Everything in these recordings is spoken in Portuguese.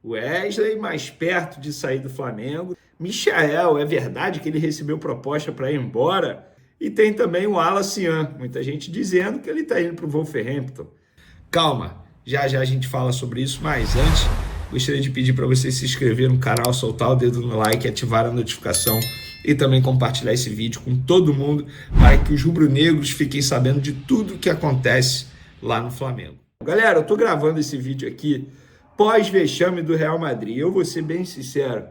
Wesley mais perto de sair do Flamengo. Michael, é verdade que ele recebeu proposta para ir embora. E tem também o Alassian, muita gente dizendo que ele está indo para o Wolverhampton. Calma, já já a gente fala sobre isso, mas antes gostaria de pedir para você se inscrever no canal, soltar o dedo no like, ativar a notificação e também compartilhar esse vídeo com todo mundo para que os rubro-negros fiquem sabendo de tudo o que acontece lá no Flamengo. Galera, eu estou gravando esse vídeo aqui pós-vexame do Real Madrid. Eu vou ser bem sincero,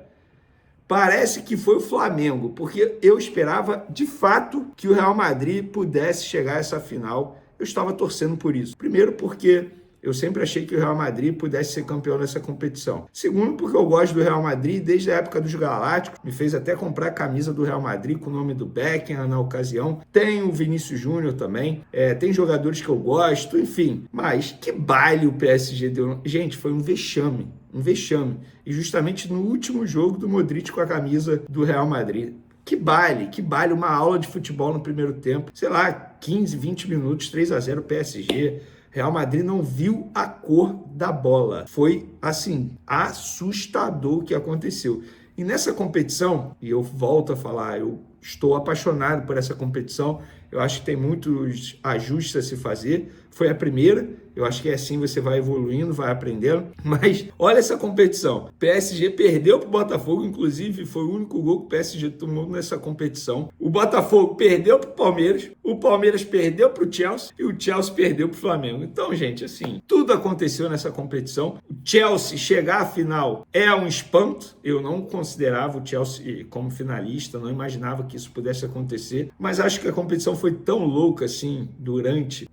parece que foi o Flamengo, porque eu esperava de fato que o Real Madrid pudesse chegar a essa final. Eu estava torcendo por isso. Primeiro porque eu sempre achei que o Real Madrid pudesse ser campeão dessa competição. Segundo, porque eu gosto do Real Madrid desde a época dos Galácticos. Me fez até comprar a camisa do Real Madrid com o nome do Beckham na ocasião. Tem o Vinícius Júnior também. Tem jogadores que eu gosto, enfim. Mas que baile o PSG deu. Gente, foi um vexame. Um vexame. E justamente no último jogo do Modric com a camisa do Real Madrid. Que baile, uma aula de futebol no primeiro tempo. Sei lá, 15, 20 minutos, 3-0 PSG. Real Madrid não viu a cor da bola. Foi, assim, assustador o que aconteceu. E nessa competição, e eu volto a falar, eu estou apaixonado por essa competição. Eu acho que tem muitos ajustes a se fazer. Foi a primeira, eu acho que é assim, você vai evoluindo, vai aprendendo. Mas olha essa competição. PSG perdeu para o Botafogo, inclusive foi o único gol que o PSG tomou nessa competição. O Botafogo perdeu para o Palmeiras perdeu para o Chelsea e o Chelsea perdeu para o Flamengo. Então, gente, assim, tudo aconteceu nessa competição. O Chelsea chegar à final é um espanto. Eu não considerava o Chelsea como finalista, não imaginava que isso pudesse acontecer. Mas acho que a competição foi tão louca assim durante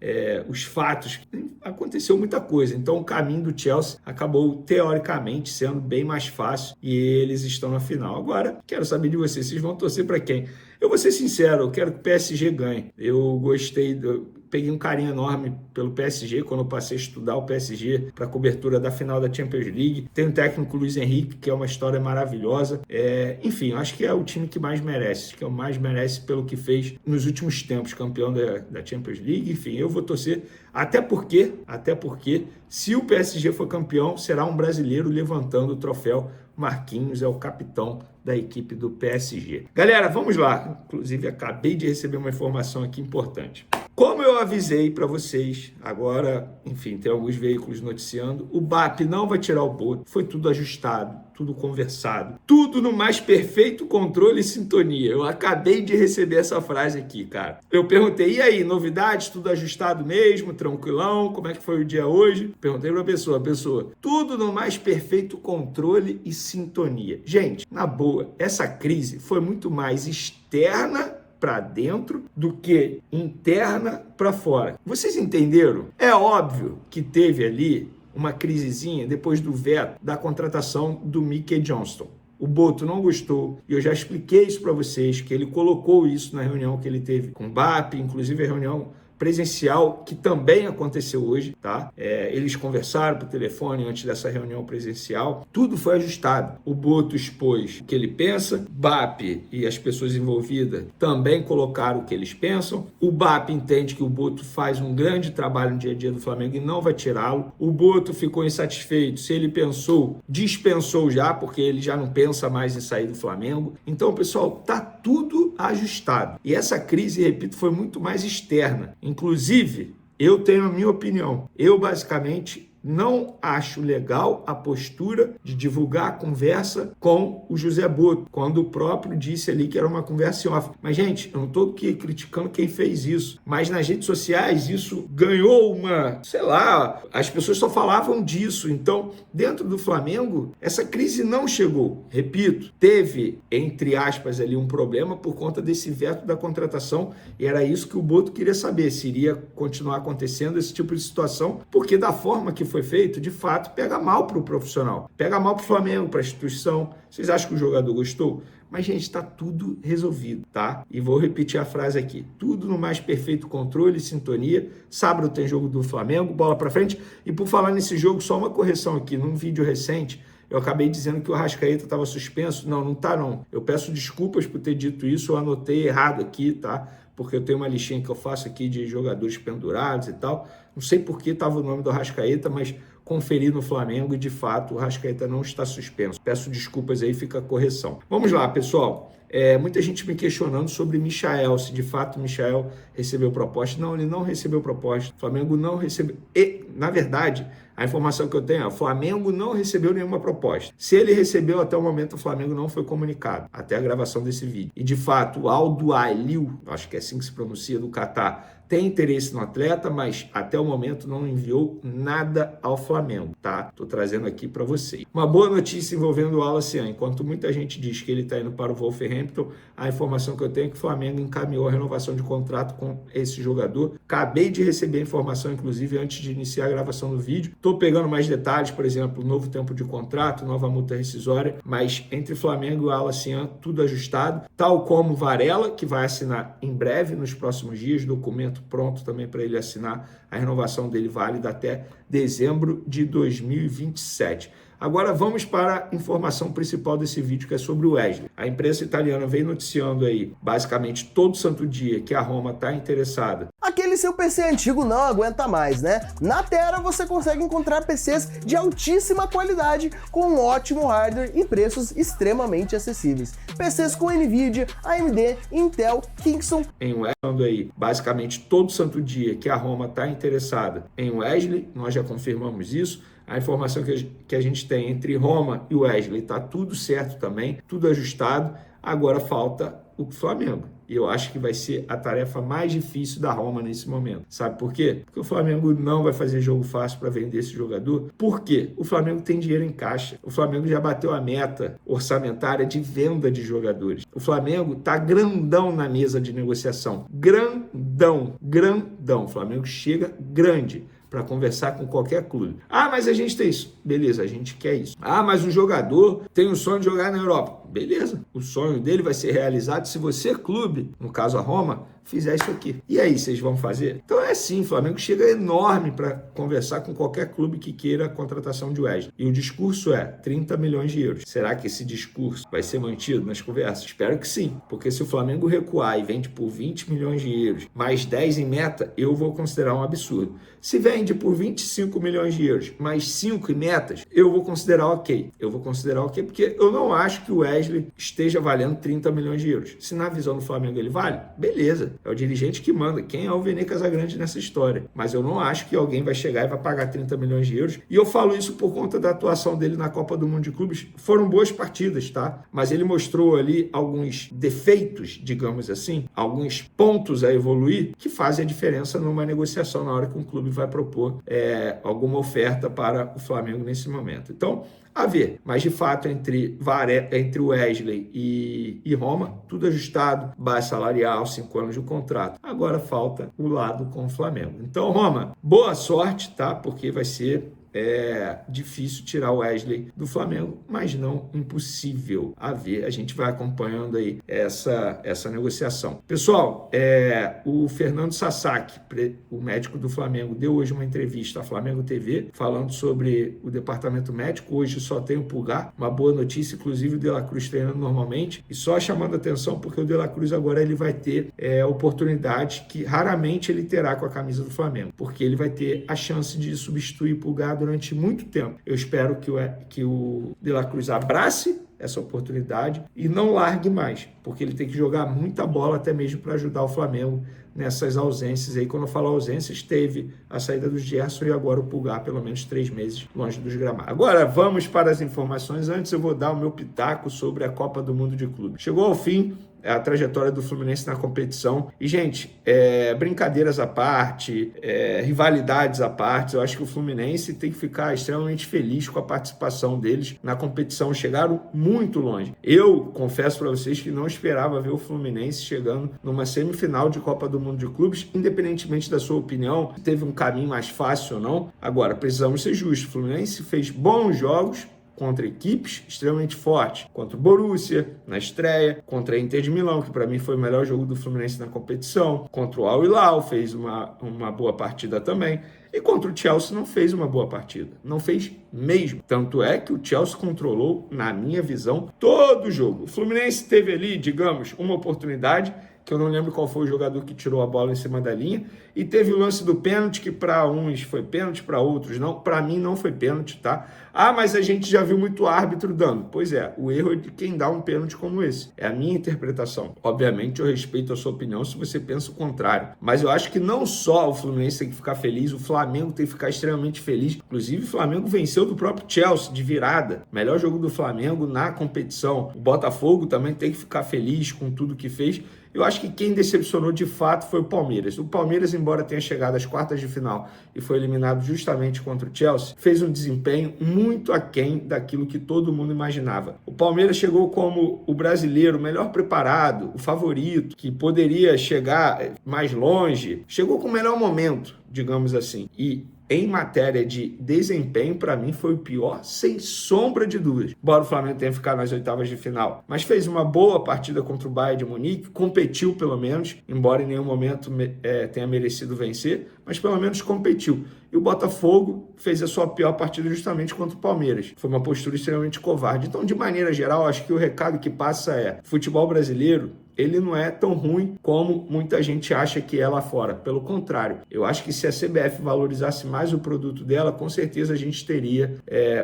os fatos, aconteceu muita coisa. Então o caminho do Chelsea acabou teoricamente sendo bem mais fácil e eles estão na final. Agora, quero saber de vocês vão torcer para quem? Eu vou ser sincero, eu quero que o PSG ganhe. Eu peguei um carinho enorme pelo PSG quando eu passei a estudar o PSG para a cobertura da final da Champions League. Tem o técnico Luiz Henrique, que é uma história maravilhosa. Enfim, acho que é o time que mais merece, pelo que fez nos últimos tempos, campeão da Champions League. Enfim, eu vou torcer, até porque, se o PSG for campeão, será um brasileiro levantando o troféu. Marquinhos é o capitão da equipe do PSG. Galera, vamos lá. Inclusive, acabei de receber uma informação aqui importante. Como eu avisei para vocês, agora, enfim, tem alguns veículos noticiando, o BAP não vai tirar o Boto, foi tudo ajustado, tudo conversado, tudo no mais perfeito controle e sintonia. Eu acabei de receber essa frase aqui, cara. Eu perguntei, e aí, novidades? Tudo ajustado mesmo? Tranquilão? Como é que foi o dia hoje? Perguntei para a pessoa, tudo no mais perfeito controle e sintonia. Gente, na boa, essa crise foi muito mais externa para dentro do que interna para fora. Vocês entenderam? É óbvio que teve ali uma crisezinha depois do veto da contratação do Mickey Johnston. O Boto não gostou, e eu já expliquei isso para vocês, que ele colocou isso na reunião que ele teve com o BAP, inclusive a reunião presencial, que também aconteceu hoje, tá? Eles conversaram por telefone antes dessa reunião presencial, tudo foi ajustado. O Boto expôs o que ele pensa, BAP e as pessoas envolvidas também colocaram o que eles pensam. O BAP entende que o Boto faz um grande trabalho no dia a dia do Flamengo e não vai tirá-lo. O Boto ficou insatisfeito, se ele pensou, dispensou já, porque ele já não pensa mais em sair do Flamengo. Então, pessoal, tá tudo ajustado. E essa crise, repito, foi muito mais externa. Inclusive, eu tenho a minha opinião. Eu, basicamente, não acho legal a postura de divulgar a conversa com o José Boto, quando o próprio disse ali que era uma conversa em off. Mas, gente, eu não estou aqui criticando quem fez isso, mas nas redes sociais isso ganhou as pessoas só falavam disso. Então, dentro do Flamengo, essa crise não chegou. Repito, teve, entre aspas, ali um problema por conta desse veto da contratação, e era isso que o Boto queria saber, se iria continuar acontecendo esse tipo de situação, porque da forma que foi feito, de fato, pega mal para o profissional, pega mal para o Flamengo, para a instituição. Vocês acham que o jogador gostou? Mas, gente, está tudo resolvido, tá? E vou repetir a frase aqui. Tudo no mais perfeito controle e sintonia. Sábado tem jogo do Flamengo, bola para frente. E por falar nesse jogo, só uma correção aqui. Num vídeo recente, eu acabei dizendo que o Arrascaeta estava suspenso. Não, não tá não. Eu peço desculpas por ter dito isso. Eu anotei errado aqui, tá? Porque eu tenho uma listinha que eu faço aqui de jogadores pendurados e tal. Não sei por que estava o nome do Arrascaeta, mas conferir no Flamengo e, de fato, o Arrascaeta não está suspenso. Peço desculpas aí, fica a correção. Vamos lá, pessoal. Muita gente me questionando sobre Michael, se de fato Michael recebeu proposta. Não, ele não recebeu proposta. O Flamengo não recebeu. E, na verdade, a informação que eu tenho é o Flamengo não recebeu nenhuma proposta. Se ele recebeu, até o momento o Flamengo não foi comunicado, até a gravação desse vídeo. E, de fato, o Al Duhail, acho que é assim que se pronuncia, do Catar, tem interesse no atleta, mas até o momento não enviou nada ao Flamengo, tá? Tô trazendo aqui para vocês. Uma boa notícia envolvendo o Al-Nassr. Enquanto muita gente diz que ele está indo para o Wolverhampton, a informação que eu tenho é que o Flamengo encaminhou a renovação de contrato com esse jogador. Acabei de receber a informação, inclusive, antes de iniciar a gravação do vídeo. Tô pegando mais detalhes, por exemplo, novo tempo de contrato, nova multa rescisória, mas entre Flamengo e o Al-Nassr, tudo ajustado, tal como Varela, que vai assinar em breve, nos próximos dias, documento pronto também para ele assinar, a renovação dele válida até dezembro de 2027. Agora vamos para a informação principal desse vídeo, que é sobre o Wesley. A imprensa italiana vem noticiando aí, basicamente todo santo dia, que a Roma está interessada. Aquele seu PC antigo não aguenta mais, né? Na Terra você consegue encontrar PCs de altíssima qualidade, com um ótimo hardware e preços extremamente acessíveis. PCs com Nvidia, AMD, Intel, Kingston. Em Wesley aí, basicamente todo santo dia, que a Roma está interessada em Wesley, nós já confirmamos isso. A informação que a gente tem entre Roma e Wesley está tudo certo também, tudo ajustado. Agora falta o Flamengo. E eu acho que vai ser a tarefa mais difícil da Roma nesse momento. Sabe por quê? Porque o Flamengo não vai fazer jogo fácil para vender esse jogador. Por quê? O Flamengo tem dinheiro em caixa. O Flamengo já bateu a meta orçamentária de venda de jogadores. O Flamengo tá grandão na mesa de negociação. Grandão. O Flamengo chega grande para conversar com qualquer clube. Ah, mas a gente tem isso. Beleza, a gente quer isso. Ah, mas o jogador tem o sonho de jogar na Europa. Beleza, o sonho dele vai ser realizado se você, clube, no caso a Roma, fizer isso aqui. E aí, vocês vão fazer? Então é assim, o Flamengo chega enorme para conversar com qualquer clube que queira a contratação de Wesley. E o discurso é 30 milhões de euros. Será que esse discurso vai ser mantido nas conversas? Espero que sim, porque se o Flamengo recuar e vende por 20 milhões de euros, mais 10 em meta, eu vou considerar um absurdo. Se vende por 25 milhões de euros, mais 5 em metas, eu vou considerar ok. Eu vou considerar ok porque eu não acho que o Wesley esteja valendo 30 milhões de euros. Se na visão do Flamengo ele vale, beleza. É o dirigente que manda. Quem é o Vene Casagrande nessa história? Mas eu não acho que alguém vai chegar e vai pagar 30 milhões de euros. E eu falo isso por conta da atuação dele na Copa do Mundo de Clubes. Foram boas partidas, tá? Mas ele mostrou ali alguns defeitos, digamos assim, alguns pontos a evoluir que fazem a diferença numa negociação na hora que um clube vai propor alguma oferta para o Flamengo nesse momento. Então, a ver, mas de fato entre Wesley e Roma, tudo ajustado, base salarial, 5 anos de contrato. Agora falta o lado com o Flamengo. Então, Roma, boa sorte, tá? Porque vai ser difícil tirar o Wesley do Flamengo, mas não impossível. A ver, a gente vai acompanhando aí essa negociação. Pessoal, o Fernando Sasaki, o médico do Flamengo, deu hoje uma entrevista à Flamengo TV, falando sobre o departamento médico. Hoje só tem o Pulgar, uma boa notícia, inclusive o De La Cruz treinando normalmente, e só chamando atenção porque o De La Cruz agora ele vai ter oportunidade que raramente ele terá com a camisa do Flamengo, porque ele vai ter a chance de substituir o Pulgar durante muito tempo. Eu espero que o De La Cruz abrace essa oportunidade e não largue mais, porque ele tem que jogar muita bola até mesmo para ajudar o Flamengo nessas ausências aí. Quando eu falo ausências, teve a saída do Gerson e agora o Pulgar, pelo menos 3 meses longe dos gramados. Agora vamos para as informações. Antes eu vou dar o meu pitaco sobre a Copa do Mundo de Clubes. Chegou ao fim a trajetória do Fluminense na competição. E, gente, brincadeiras à parte, rivalidades à parte, eu acho que o Fluminense tem que ficar extremamente feliz com a participação deles na competição. Chegaram muito longe. Eu confesso para vocês que não esperava ver o Fluminense chegando numa semifinal de Copa do Mundo de Clubes, independentemente da sua opinião, se teve um caminho mais fácil ou não. Agora, precisamos ser justos. O Fluminense fez bons jogos contra equipes extremamente fortes, contra o Borussia na estreia, contra a Inter de Milão, que para mim foi o melhor jogo do Fluminense na competição, contra o Al Hilal fez uma boa partida também, e contra o Chelsea não fez uma boa partida, não fez mesmo. Tanto é que o Chelsea controlou, na minha visão, todo o jogo. O Fluminense teve ali, digamos, uma oportunidade que eu não lembro qual foi o jogador que tirou a bola em cima da linha, e teve o lance do pênalti, que para uns foi pênalti, para outros não. Para mim não foi pênalti, tá? Ah, mas a gente já viu muito árbitro dando. Pois é, o erro é de quem dá um pênalti como esse. É a minha interpretação. Obviamente eu respeito a sua opinião se você pensa o contrário, mas eu acho que não só o Fluminense tem que ficar feliz, o Flamengo tem que ficar extremamente feliz. Inclusive o Flamengo venceu do próprio Chelsea de virada. Melhor jogo do Flamengo na competição. O Botafogo também tem que ficar feliz com tudo que fez. Eu acho que quem decepcionou de fato foi o Palmeiras. O Palmeiras, embora tenha chegado às quartas de final e foi eliminado justamente contra o Chelsea, fez um desempenho muito aquém daquilo que todo mundo imaginava. O Palmeiras chegou como o brasileiro melhor preparado, o favorito, que poderia chegar mais longe. Chegou com o melhor momento, digamos assim. E em matéria de desempenho, para mim, foi o pior, sem sombra de dúvidas. Embora o Flamengo tenha ficado nas oitavas de final, mas fez uma boa partida contra o Bayern de Munique, competiu pelo menos, embora em nenhum momento tenha merecido vencer, mas pelo menos competiu. E o Botafogo fez a sua pior partida justamente contra o Palmeiras. Foi uma postura extremamente covarde. Então, de maneira geral, acho que o recado que passa é: futebol brasileiro, ele não é tão ruim como muita gente acha que é lá fora. Pelo contrário, eu acho que se a CBF valorizasse mais o produto dela, com certeza a gente teria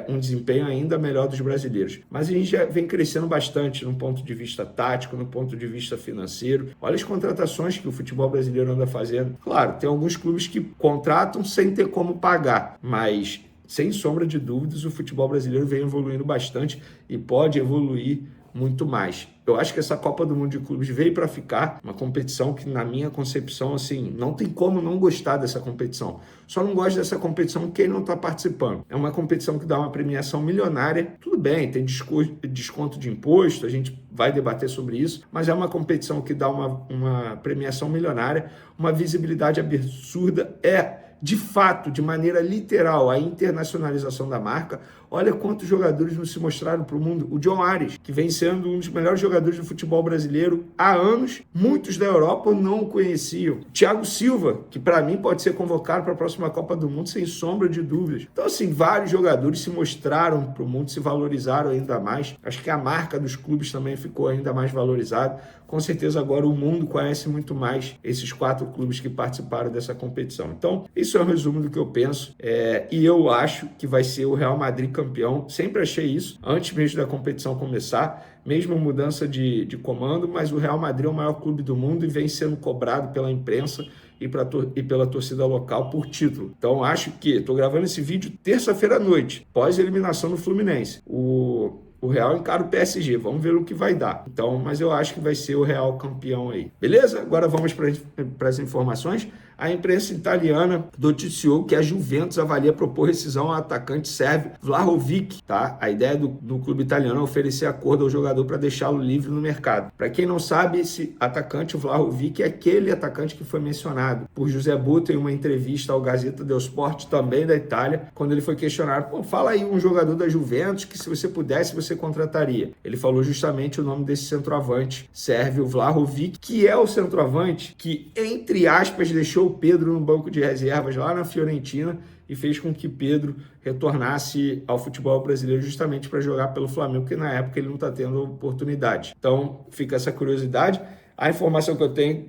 um desempenho ainda melhor dos brasileiros. Mas a gente já vem crescendo bastante no ponto de vista tático, no ponto de vista financeiro. Olha as contratações que o futebol brasileiro anda fazendo. Claro, tem alguns clubes que contratam sem ter como pagar, mas sem sombra de dúvidas o futebol brasileiro vem evoluindo bastante e pode evoluir muito mais. Eu acho que essa Copa do Mundo de Clubes veio para ficar, uma competição que, na minha concepção, assim, não tem como não gostar dessa competição. Só não gosto dessa competição quem não está participando. É uma competição que dá uma premiação milionária. Tudo bem, tem desconto de imposto, a gente vai debater sobre isso, mas é uma competição que dá uma premiação milionária, uma visibilidade absurda. De fato, de maneira literal, a internacionalização da marca. Olha quantos jogadores nos se mostraram para o mundo. O John Ares, que vem sendo um dos melhores jogadores do futebol brasileiro há anos, muitos da Europa não o conheciam. Thiago Silva, que para mim pode ser convocado para a próxima Copa do Mundo sem sombra de dúvidas. Então, assim, vários jogadores se mostraram para o mundo, se valorizaram ainda mais. Acho que a marca dos clubes também ficou ainda mais valorizada. Com certeza agora o mundo conhece muito mais esses 4 clubes que participaram dessa competição. Então, isso é um resumo do que eu penso. E eu acho que vai ser o Real Madrid campeão. Sempre achei isso, antes mesmo da competição começar, mesmo mudança de comando, mas o Real Madrid é o maior clube do mundo e vem sendo cobrado pela imprensa e pela torcida local por título. Então, acho que estou gravando esse vídeo terça-feira à noite, pós-eliminação do Fluminense. O Real encara o PSG, vamos ver o que vai dar. Então, mas eu acho que vai ser o Real campeão aí. Beleza? Agora vamos para as informações. A imprensa italiana noticiou que a Juventus avalia propor rescisão ao atacante sérvio Vlahovic, tá? A ideia do clube italiano é oferecer acordo ao jogador para deixá-lo livre no mercado. Para quem não sabe, esse atacante, o Vlahovic, é aquele atacante que foi mencionado por José Botto em uma entrevista ao Gazzetta dello Sport, também da Itália, quando ele foi questionado: pô, fala aí um jogador da Juventus que se você pudesse, você contrataria. Ele falou justamente o nome desse centroavante sérvio, Vlahovic, que é o centroavante que, entre aspas, deixou o Pedro no banco de reservas lá na Fiorentina e fez com que Pedro retornasse ao futebol brasileiro justamente para jogar pelo Flamengo, porque na época ele não está tendo oportunidade. Então fica essa curiosidade. A informação que eu tenho,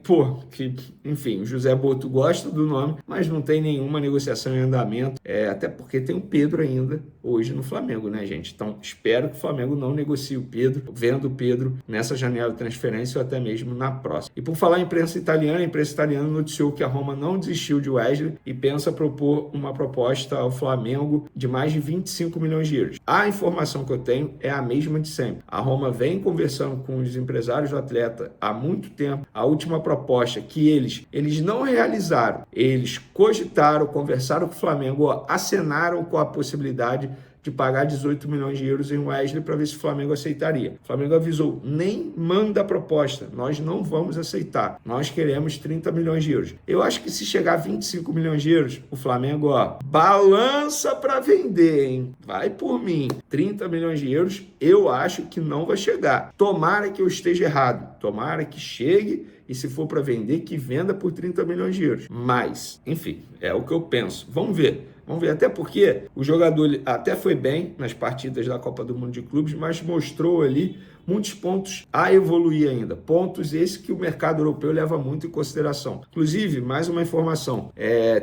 enfim, o José Botto gosta do nome, mas não tem nenhuma negociação em andamento, até porque tem o Pedro ainda hoje no Flamengo, né, gente? Então, espero que o Flamengo não negocie o Pedro, vendo o Pedro nessa janela de transferência ou até mesmo na próxima. E por falar em imprensa italiana, a imprensa italiana noticiou que a Roma não desistiu de Wesley e pensa propor uma proposta ao Flamengo de mais de 25 milhões de euros. A informação que eu tenho é a mesma de sempre. A Roma vem conversando com os empresários do atleta há muito tempo. A última proposta que eles não realizaram, eles cogitaram, conversaram com o Flamengo, acenaram com a possibilidade de pagar 18 milhões de euros em Wesley para ver se o Flamengo aceitaria. O Flamengo avisou: nem manda a proposta, nós não vamos aceitar, nós queremos 30 milhões de euros. Eu acho que se chegar a 25 milhões de euros, o Flamengo, balança para vender, hein? Vai por mim. 30 milhões de euros, eu acho que não vai chegar. Tomara que eu esteja errado, tomara que chegue e se for para vender, que venda por 30 milhões de euros. Mas, enfim, é o que eu penso. Vamos ver. Vamos ver, até porque o jogador até foi bem nas partidas da Copa do Mundo de Clubes, mas mostrou ali muitos pontos a evoluir ainda. Pontos esses que o mercado europeu leva muito em consideração. Inclusive, mais uma informação,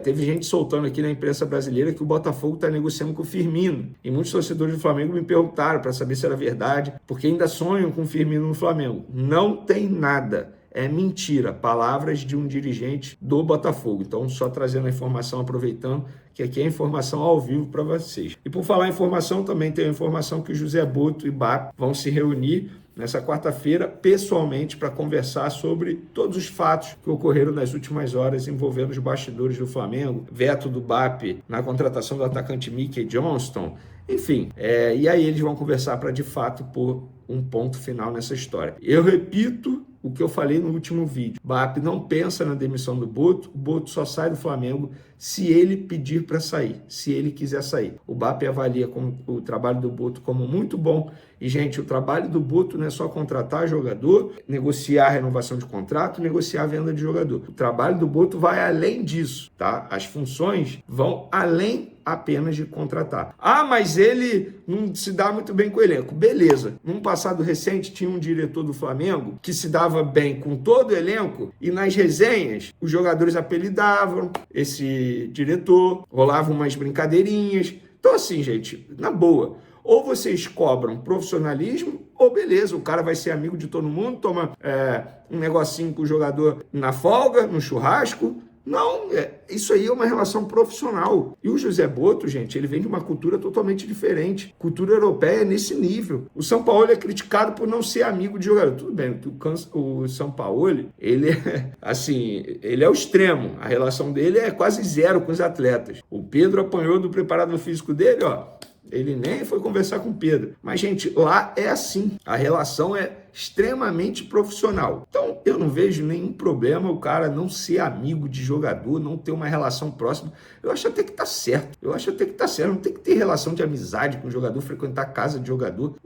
teve gente soltando aqui na imprensa brasileira que o Botafogo está negociando com o Firmino. E muitos torcedores do Flamengo me perguntaram para saber se era verdade, porque ainda sonham com o Firmino no Flamengo. Não tem nada. É mentira, palavras de um dirigente do Botafogo. Então, só trazendo a informação, aproveitando que aqui é informação ao vivo para vocês. E por falar em informação, também tem a informação que o José Boto e BAP vão se reunir nessa quarta-feira, pessoalmente, para conversar sobre todos os fatos que ocorreram nas últimas horas envolvendo os bastidores do Flamengo, veto do BAP na contratação do atacante Mickey Johnston, enfim. E aí eles vão conversar para, de fato, pôr um ponto final nessa história. Eu repito o que eu falei no último vídeo. O BAP não pensa na demissão do Boto, o Boto só sai do Flamengo se ele pedir para sair, se ele quiser sair. O BAP avalia o trabalho do Boto como muito bom. E, gente, o trabalho do Boto não é só contratar jogador, negociar a renovação de contrato, negociar a venda de jogador. O trabalho do Boto vai além disso, tá? As funções vão além apenas de contratar. Ah, mas ele não se dá muito bem com o elenco. Beleza. Num passado recente tinha um diretor do Flamengo que se dava bem com todo o elenco e nas resenhas os jogadores apelidavam esse diretor, rolavam umas brincadeirinhas. Então assim, gente, na boa, ou vocês cobram profissionalismo, ou beleza, o cara vai ser amigo de todo mundo, toma um negocinho com o jogador na folga, no churrasco. Não, isso aí é uma relação profissional. E o José Boto, gente, ele vem de uma cultura totalmente diferente. Cultura europeia nesse nível. O São Paulo é criticado por não ser amigo de jogador. Tudo bem, o São Paulo, ele é o extremo. A relação dele é quase zero com os atletas. O Pedro apanhou do preparador físico dele, ó. Ele nem foi conversar com o Pedro. Mas, gente, lá é assim. A relação é extremamente profissional. Então, eu não vejo nenhum problema o cara não ser amigo de jogador, não ter uma relação próxima. Eu acho até que tá certo. Não tem que ter relação de amizade com o jogador, frequentar a casa de jogador.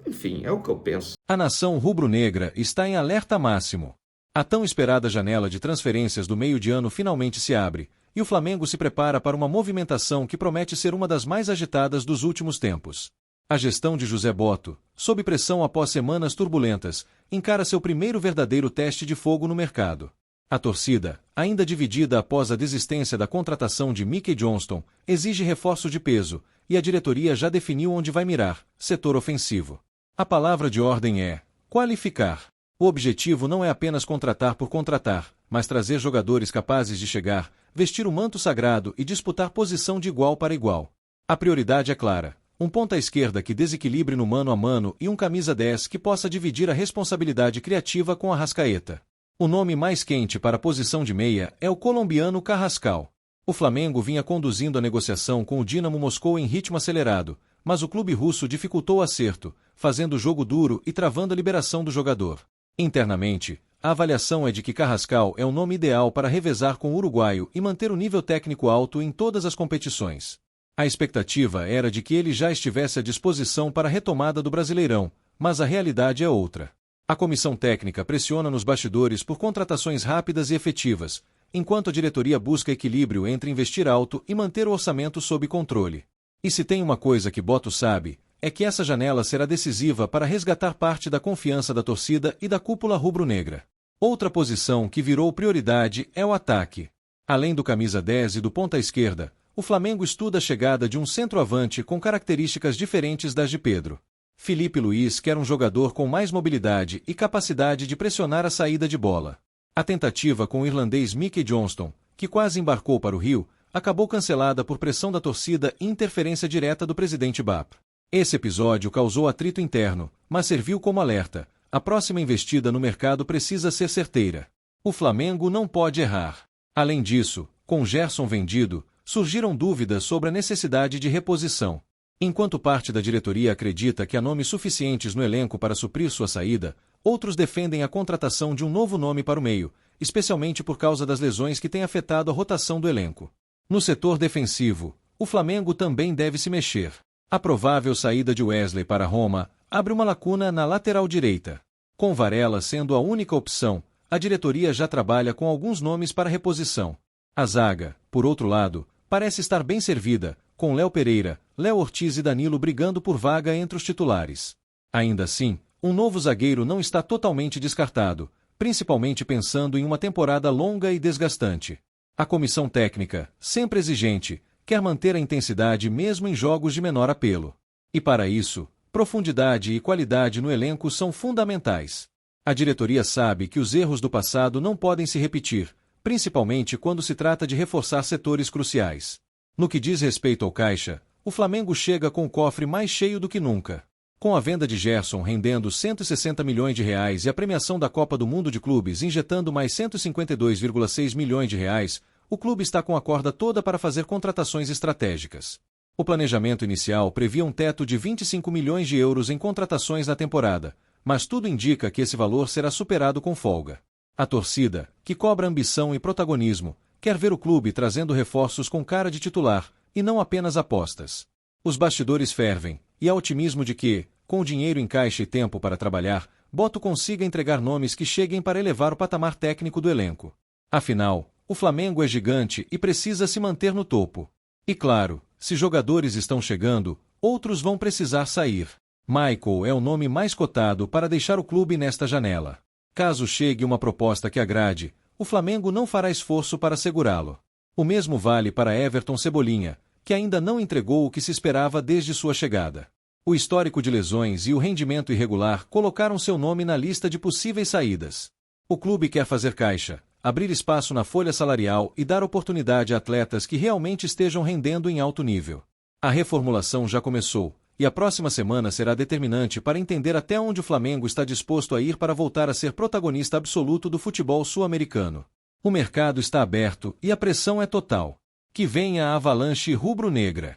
Enfim, é o que eu penso. A nação rubro-negra está em alerta máximo. A tão esperada janela de transferências do meio de ano finalmente se abre. E o Flamengo se prepara para uma movimentação que promete ser uma das mais agitadas dos últimos tempos. A gestão de José Boto, sob pressão após semanas turbulentas, encara seu primeiro verdadeiro teste de fogo no mercado. A torcida, ainda dividida após a desistência da contratação de Mickey Johnston, exige reforço de peso, e a diretoria já definiu onde vai mirar: setor ofensivo. A palavra de ordem é qualificar. O objetivo não é apenas contratar por contratar, mas trazer jogadores capazes de chegar, vestir o manto sagrado e disputar posição de igual para igual. A prioridade é clara: um ponta-esquerda que desequilibre no mano a mano e um camisa 10 que possa dividir a responsabilidade criativa com Arrascaeta. O nome mais quente para a posição de meia é o colombiano Carrascal. O Flamengo vinha conduzindo a negociação com o Dinamo Moscou em ritmo acelerado, mas o clube russo dificultou o acerto, fazendo o jogo duro e travando a liberação do jogador. Internamente, a avaliação é de que Carrascal é o nome ideal para revezar com o uruguaio e manter o nível técnico alto em todas as competições. A expectativa era de que ele já estivesse à disposição para a retomada do Brasileirão, mas a realidade é outra. A comissão técnica pressiona nos bastidores por contratações rápidas e efetivas, enquanto a diretoria busca equilíbrio entre investir alto e manter o orçamento sob controle. E se tem uma coisa que Boto sabe, é que essa janela será decisiva para resgatar parte da confiança da torcida e da cúpula rubro-negra. Outra posição que virou prioridade é o ataque. Além do camisa 10 e do ponta-esquerda, o Flamengo estuda a chegada de um centroavante com características diferentes das de Pedro. Felipe Luiz quer um jogador com mais mobilidade e capacidade de pressionar a saída de bola. A tentativa com o irlandês Mickey Johnston, que quase embarcou para o Rio, acabou cancelada por pressão da torcida e interferência direta do presidente BAP. Esse episódio causou atrito interno, mas serviu como alerta: a próxima investida no mercado precisa ser certeira. O Flamengo não pode errar. Além disso, com Gerson vendido, surgiram dúvidas sobre a necessidade de reposição. Enquanto parte da diretoria acredita que há nomes suficientes no elenco para suprir sua saída, outros defendem a contratação de um novo nome para o meio, especialmente por causa das lesões que têm afetado a rotação do elenco. No setor defensivo, o Flamengo também deve se mexer. A provável saída de Wesley para Roma abre uma lacuna na lateral direita. Com Varela sendo a única opção, a diretoria já trabalha com alguns nomes para reposição. A zaga, por outro lado, parece estar bem servida, com Léo Pereira, Léo Ortiz e Danilo brigando por vaga entre os titulares. Ainda assim, um novo zagueiro não está totalmente descartado, principalmente pensando em uma temporada longa e desgastante. A comissão técnica, sempre exigente, quer manter a intensidade mesmo em jogos de menor apelo. E para isso, profundidade e qualidade no elenco são fundamentais. A diretoria sabe que os erros do passado não podem se repetir, principalmente quando se trata de reforçar setores cruciais. No que diz respeito ao caixa, o Flamengo chega com o cofre mais cheio do que nunca. Com a venda de Gerson rendendo R$160 milhões e a premiação da Copa do Mundo de Clubes injetando mais R$152,6 milhões, o clube está com a corda toda para fazer contratações estratégicas. O planejamento inicial previa um teto de €25 milhões em contratações na temporada, mas tudo indica que esse valor será superado com folga. A torcida, que cobra ambição e protagonismo, quer ver o clube trazendo reforços com cara de titular, e não apenas apostas. Os bastidores fervem, e há otimismo de que, com o dinheiro em caixa e tempo para trabalhar, Boto consiga entregar nomes que cheguem para elevar o patamar técnico do elenco. Afinal, o Flamengo é gigante e precisa se manter no topo. E claro, se jogadores estão chegando, outros vão precisar sair. Michael é o nome mais cotado para deixar o clube nesta janela. Caso chegue uma proposta que agrade, o Flamengo não fará esforço para segurá-lo. O mesmo vale para Everton Cebolinha, que ainda não entregou o que se esperava desde sua chegada. O histórico de lesões e o rendimento irregular colocaram seu nome na lista de possíveis saídas. O clube quer fazer caixa, abrir espaço na folha salarial e dar oportunidade a atletas que realmente estejam rendendo em alto nível. A reformulação já começou, e a próxima semana será determinante para entender até onde o Flamengo está disposto a ir para voltar a ser protagonista absoluto do futebol sul-americano. O mercado está aberto e a pressão é total. Que venha a avalanche rubro-negra.